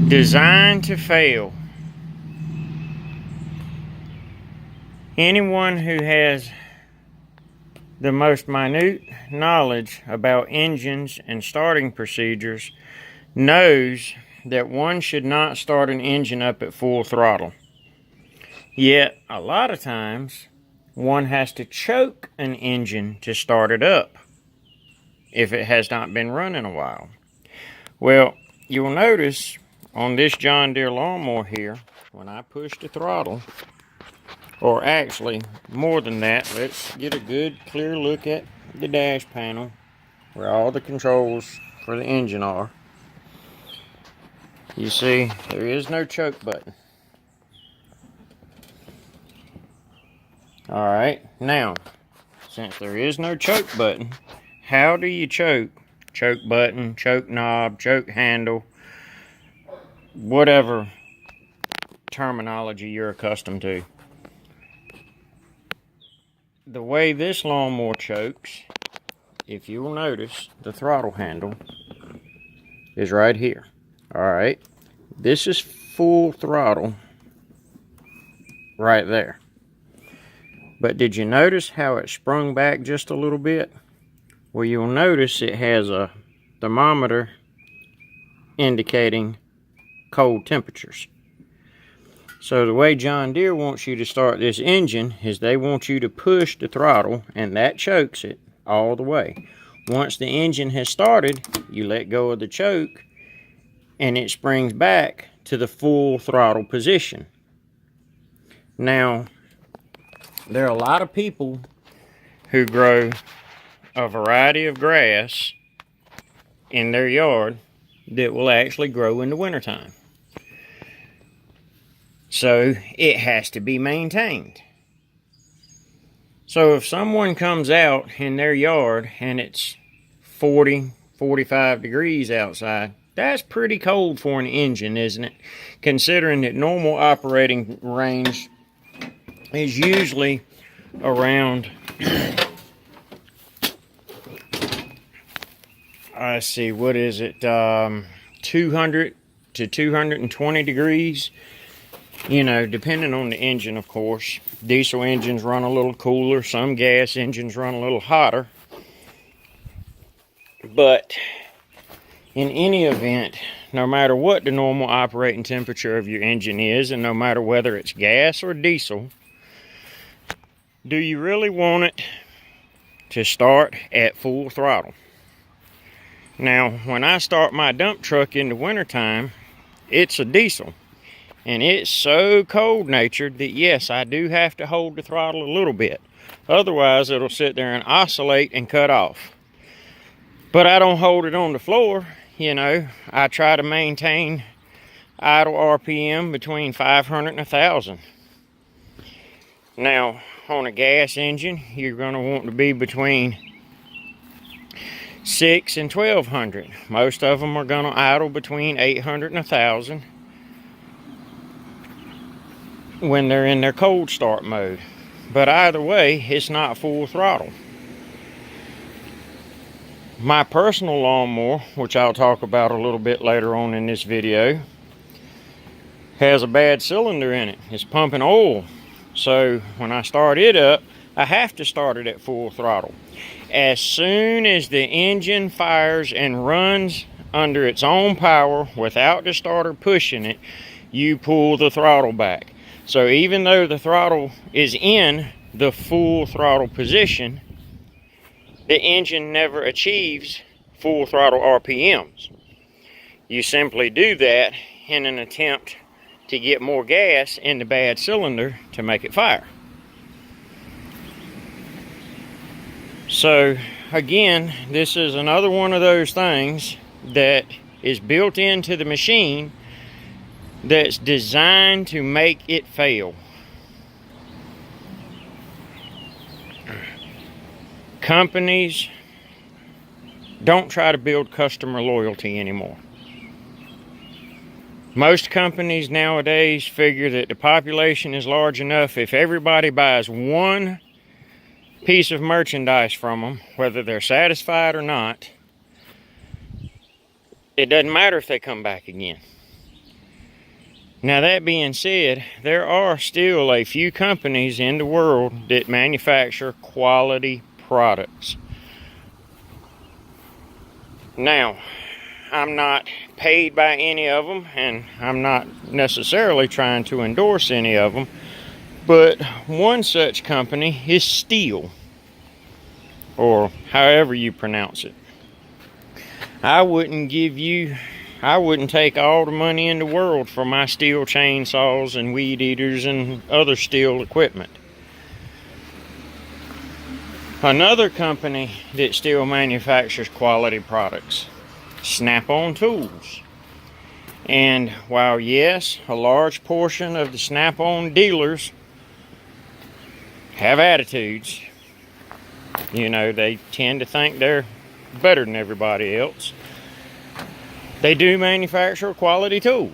Designed to fail. Anyone who has the most minute knowledge about engines and starting procedures knows that one should not start an engine up at full throttle. Yet, a lot of times, one has to choke an engine to start it up if it has not been running a while. Well, you'll notice on this John Deere lawnmower here, when I push the throttle, or actually more than that, let's get a good clear look at the dash panel where all the controls for the engine are. You see, there is no choke button. Alright, now, since there is no choke button, how do you choke? Choke button, choke knob, choke handle, whatever terminology you're accustomed to. The way this lawnmower chokes, if you will notice, the throttle handle is right here. Alright, this is full throttle right there. But did you notice how it sprung back just a little bit? Well, you'll notice it has a thermometer indicating cold temperatures. So the way John Deere wants you to start this engine is they want you to push the throttle, and that chokes it all the way. Once the engine has started, you let go of the choke, and it springs back to the full throttle position. Now, there are a lot of people who grow a variety of grass in their yard that will actually grow in the wintertime. So it has to be maintained. So if someone comes out in their yard and it's 40, 45 degrees outside, that's pretty cold for an engine, isn't it? Considering that normal operating range is usually around, I see, what is it, 200 to 220 degrees. You know, depending on the engine, of course. Diesel engines run a little cooler. Some gas engines run a little hotter. But in any event, no matter what the normal operating temperature of your engine is, and no matter whether it's gas or diesel, do you really want it to start at full throttle? Now, when I start my dump truck in the wintertime, it's a diesel. And it's so cold-natured that, yes, I do have to hold the throttle a little bit. Otherwise, it'll sit there and oscillate and cut off. But I don't hold it on the floor, you know. I try to maintain idle RPM between 500 and 1,000. Now, on a gas engine, you're going to want to be between 6 and 1,200. Most of them are going to idle between 800 and 1,000. When they're in their cold start mode. But either way, it's not full throttle. My personal lawnmower, which I'll talk about a little bit later on in this video, has a bad cylinder in it. It's pumping oil. So when I start it up, I have to start it at full throttle. As soon as the engine fires and runs under its own power without the starter pushing it, you pull the throttle back. So even though the throttle is in the full throttle position, the engine never achieves full throttle RPMs. You simply do that in an attempt to get more gas in the bad cylinder to make it fire. So again, this is another one of those things that is built into the machine that's designed to make it fail. Companies don't try to build customer loyalty anymore. Most companies nowadays figure that the population is large enough, if everybody buys one piece of merchandise from them, whether they're satisfied or not, it doesn't matter if they come back again. Now, that being said, there are still a few companies in the world that manufacture quality products. Now, I'm not paid by any of them, and I'm not necessarily trying to endorse any of them, but one such company is Steel, or however you pronounce it. I wouldn't take all the money in the world for my Steel chainsaws and weed eaters and other Steel equipment. Another company that still manufactures quality products, Snap-on Tools. And while yes, a large portion of the Snap-on dealers have attitudes, you know, they tend to think they're better than everybody else, they do manufacture a quality tool.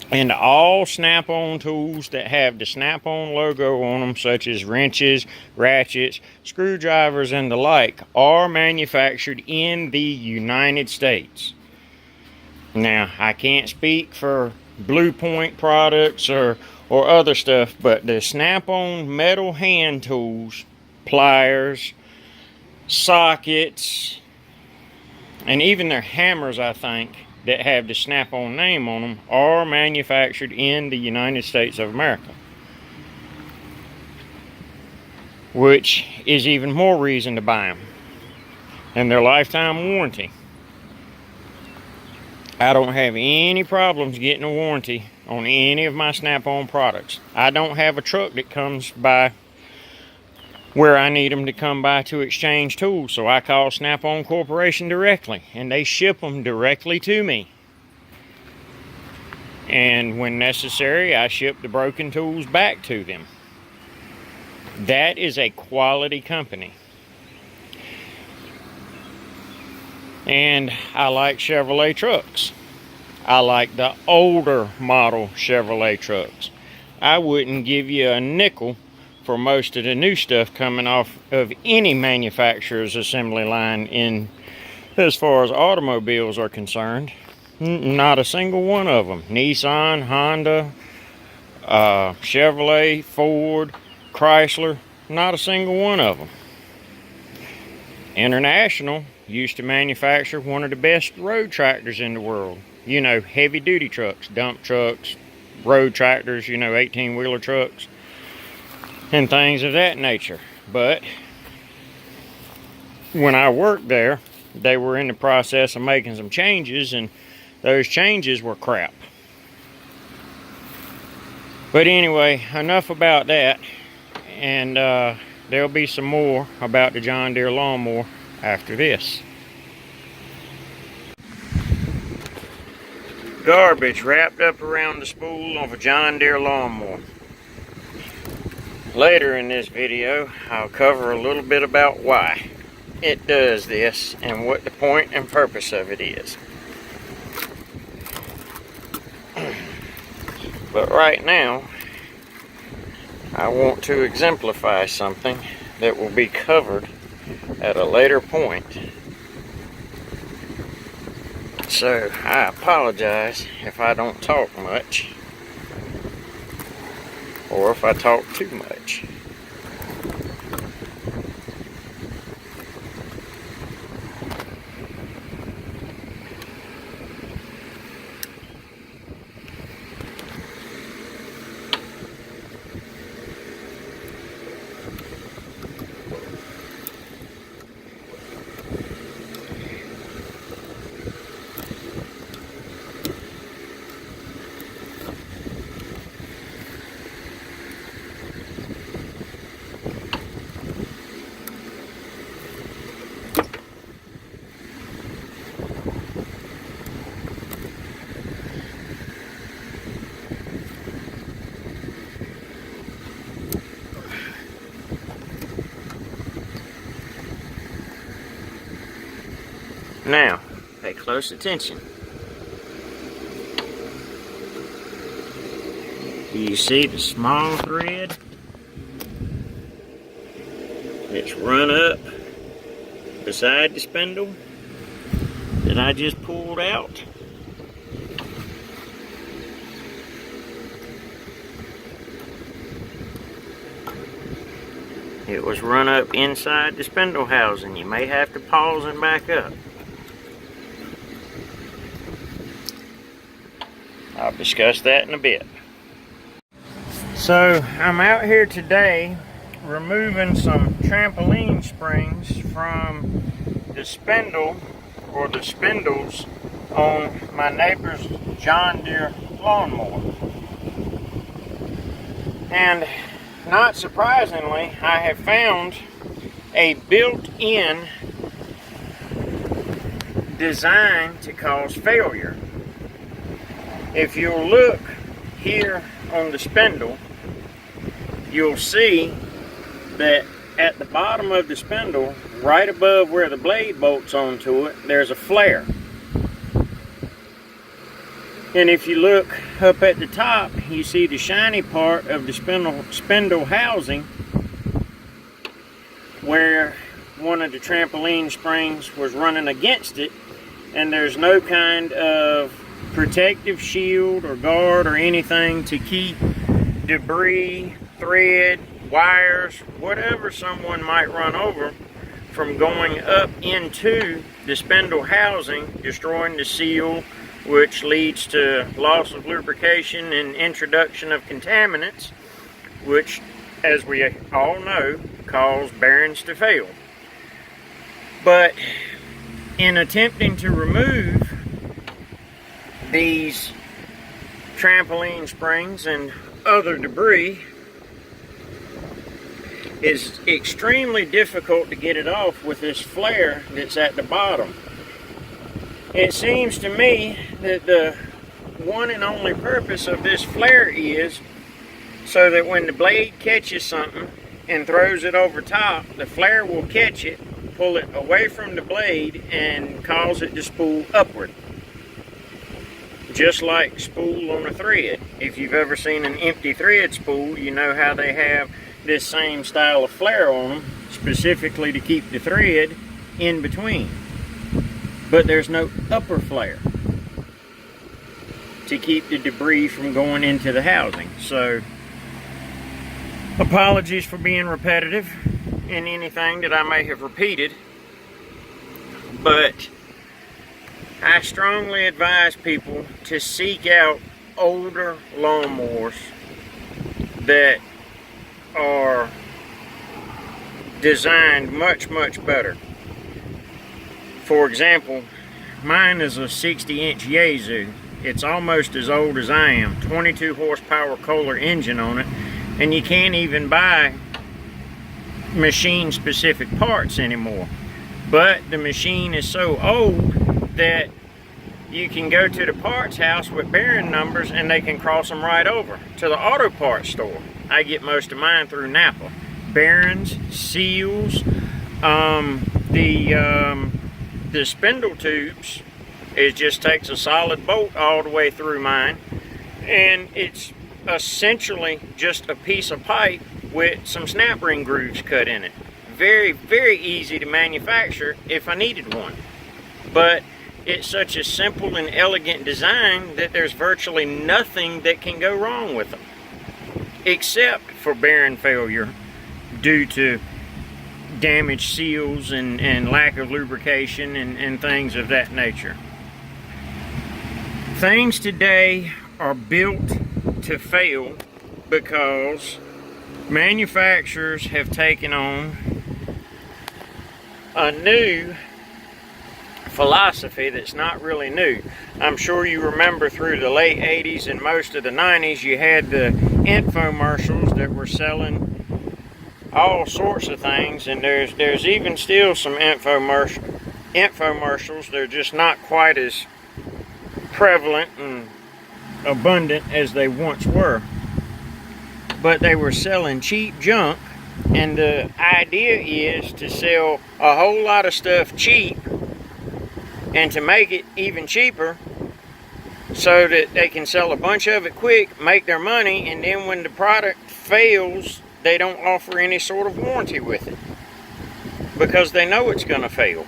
And all Snap-on tools that have the Snap-on logo on them, such as wrenches, ratchets, screwdrivers, and the like, are manufactured in the United States. Now, I can't speak for Blue Point products or other stuff, but the Snap-on metal hand tools, pliers, sockets, and even their hammers, I think, that have the Snap-on name on them, are manufactured in the United States of America. Which is even more reason to buy them. And their lifetime warranty. I don't have any problems getting a warranty on any of my Snap-on products. I don't have a truck that comes by where I need them to come by to exchange tools, so I call Snap-on Corporation directly, and they ship them directly to me. And when necessary, I ship the broken tools back to them. That is a quality company. And I like Chevrolet trucks. I like the older model Chevrolet trucks. I wouldn't give you a nickel for most of the new stuff coming off of any manufacturer's assembly line in as far as automobiles are concerned. Not a single one of them. Nissan, Honda, Chevrolet, Ford, Chrysler, not a single one of them. International used to manufacture one of the best road tractors in the world. You know, heavy duty trucks, dump trucks, road tractors, you know, 18-wheeler trucks, and things of that nature. But when I worked there, they were in the process of making some changes, and those changes were crap. But anyway, enough about that, and there'll be some more about the John Deere lawnmower after this. Garbage wrapped up around the spool of a John Deere lawnmower. Later in this video, I'll cover a little bit about why it does this and what the point and purpose of it is. But right now, I want to exemplify something that will be covered at a later point. So I apologize if I don't talk much, or if I talk too much. Now, pay close attention. Do you see the small thread that's run up beside the spindle that I just pulled out? It was run up inside the spindle housing. You may have to pause and back up. I'll discuss that in a bit. So I'm out here today removing some trampoline springs from the spindle or the spindles on my neighbor's John Deere lawnmower. And not surprisingly, I have found a built-in design to cause failure. If you'll look here on the spindle, you'll see that at the bottom of the spindle, right above where the blade bolts onto it, there's a flare. And if you look up at the top, you see the shiny part of the spindle housing where one of the trampoline springs was running against it, and there's no kind of protective shield or guard or anything to keep debris, thread, wires, whatever someone might run over from going up into the spindle housing, destroying the seal, which leads to loss of lubrication and introduction of contaminants, which, as we all know, cause bearings to fail. But in attempting to remove these trampoline springs and other debris, is extremely difficult to get it off with this flare that's at the bottom. It seems to me that the one and only purpose of this flare is so that when the blade catches something and throws it over top, the flare will catch it, pull it away from the blade, and cause it to spool upward. Just like spool on a thread. If you've ever seen an empty thread spool, you know how they have this same style of flare on them, specifically to keep the thread in between. But there's no upper flare to keep the debris from going into the housing. So, apologies for being repetitive in anything that I may have repeated, but I strongly advise people to seek out older lawnmowers that are designed much better. For example, mine is a 60-inch Yaesu. It's almost as old as I am. 22 horsepower Kohler engine on it, and you can't even buy machine specific parts anymore. But the machine is so old that you can go to the parts house with bearing numbers and they can cross them right over to the auto parts store. I get most of mine through Napa. Bearings, seals, the spindle tubes, it just takes a solid bolt all the way through mine, and it's essentially just a piece of pipe with some snap ring grooves cut in it. Very easy to manufacture if I needed one. But it's such a simple and elegant design that there's virtually nothing that can go wrong with them, except for bearing failure due to damaged seals and lack of lubrication and things of that nature. Things today are built to fail because manufacturers have taken on a new philosophy that's not really new. I'm sure you remember through the late 80s and most of the 90s you had the infomercials that were selling all sorts of things, and there's even still some infomercials. They're just not quite as prevalent and abundant as they once were, but they were selling cheap junk, and the idea is to sell a whole lot of stuff cheap and to make it even cheaper so that they can sell a bunch of it quick, make their money, and then when the product fails, they don't offer any sort of warranty with it because they know it's going to fail.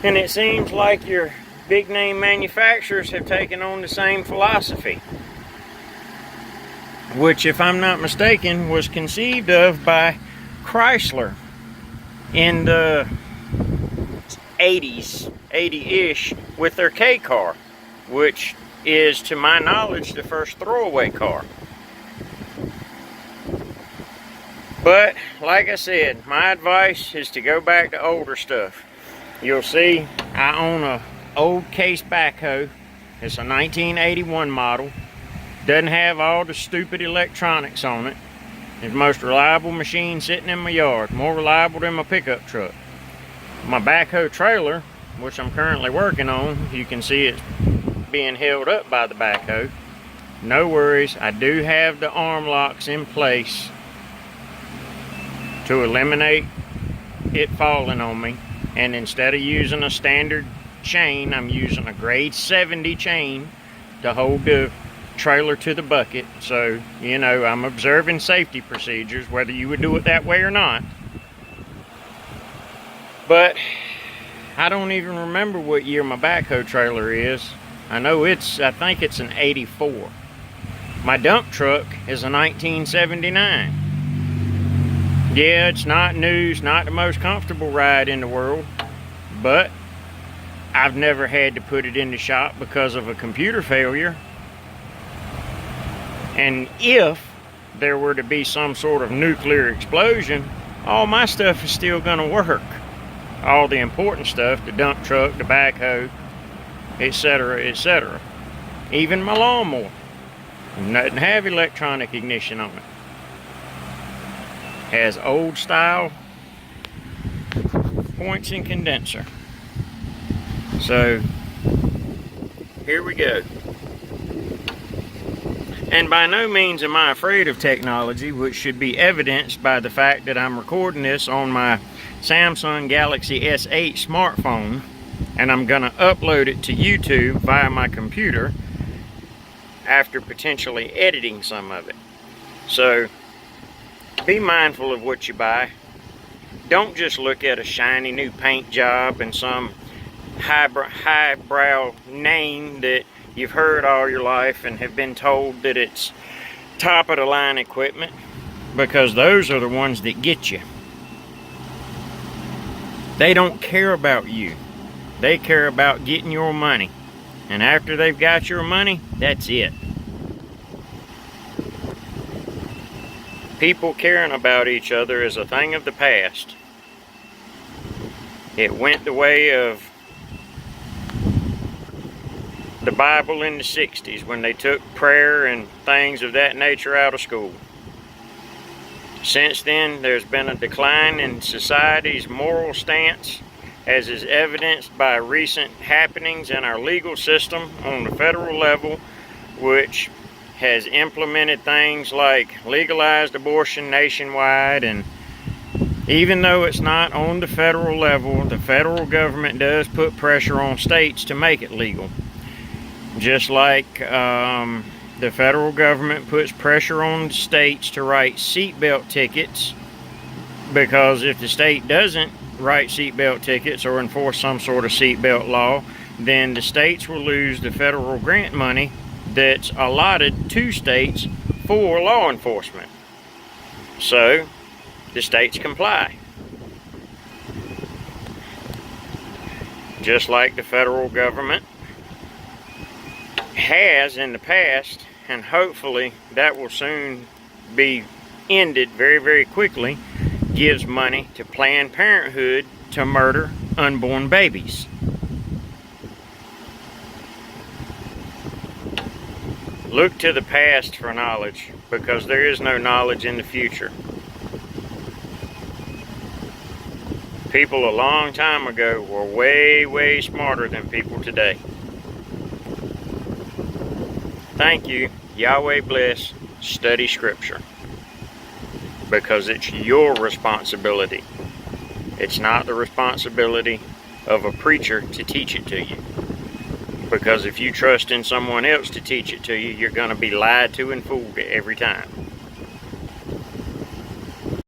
And it seems like your big name manufacturers have taken on the same philosophy. which, if I'm not mistaken, was conceived of by Chrysler in the 80s, 80-ish, with their K-car, which is, to my knowledge, the first throwaway car. But, like I said, my advice is to go back to older stuff. You'll see I own a old case backhoe. It's a 1981 model. Doesn't have all the stupid electronics on it. It's the most reliable machine sitting in my yard. More reliable than my pickup truck. My backhoe trailer, which I'm currently working on, you can see it's being held up by the backhoe. No worries, I do have the arm locks in place to eliminate it falling on me. And instead of using a standard chain, I'm using a grade 70 chain to hold the trailer to the bucket. So, you know, I'm observing safety procedures, whether you would do it that way or not. But I don't even remember what year my backhoe trailer is. I know I think it's an 84. My dump truck is a 1979. Yeah, it's not new, it's not the most comfortable ride in the world, but I've never had to put it in the shop because of a computer failure. And if there were to be some sort of nuclear explosion, all my stuff is still going to work. All the important stuff, the dump truck, the backhoe, etc., etc. Even my lawnmower doesn't have electronic ignition on it. Has old style points and condenser. So here we go. And by no means am I afraid of technology, which should be evidenced by the fact that I'm recording this on my Samsung Galaxy S8 smartphone, and I'm gonna upload it to YouTube via my computer after potentially editing some of it. So be mindful of what you buy. Don't just look at a shiny new paint job and some highbrow name that you've heard all your life and have been told that it's top of the line equipment, because those are the ones that get you. They don't care about you. They care about getting your money. And after they've got your money, that's it. People caring about each other is a thing of the past. It went the way of the Bible in the 60s when they took prayer and things of that nature out of school. Since then, there's been a decline in society's moral stance, as is evidenced by recent happenings in our legal system on the federal level, which has implemented things like legalized abortion nationwide. And even though it's not on the federal level, the federal government does put pressure on states to make it legal. Just like the federal government puts pressure on states to write seatbelt tickets, because if the state doesn't write seatbelt tickets or enforce some sort of seatbelt law, then the states will lose the federal grant money that's allotted to states for law enforcement. So the states comply. Just like the federal government has in the past, and hopefully that will soon be ended very, very quickly, gives money to Planned Parenthood to murder unborn babies. Look to the past for knowledge, because there is no knowledge in the future. People a long time ago were way, way smarter than people today. Thank you. Yahweh bless. Study Scripture. Because it's your responsibility. It's not the responsibility of a preacher to teach it to you. Because if you trust in someone else to teach it to you, you're going to be lied to and fooled every time.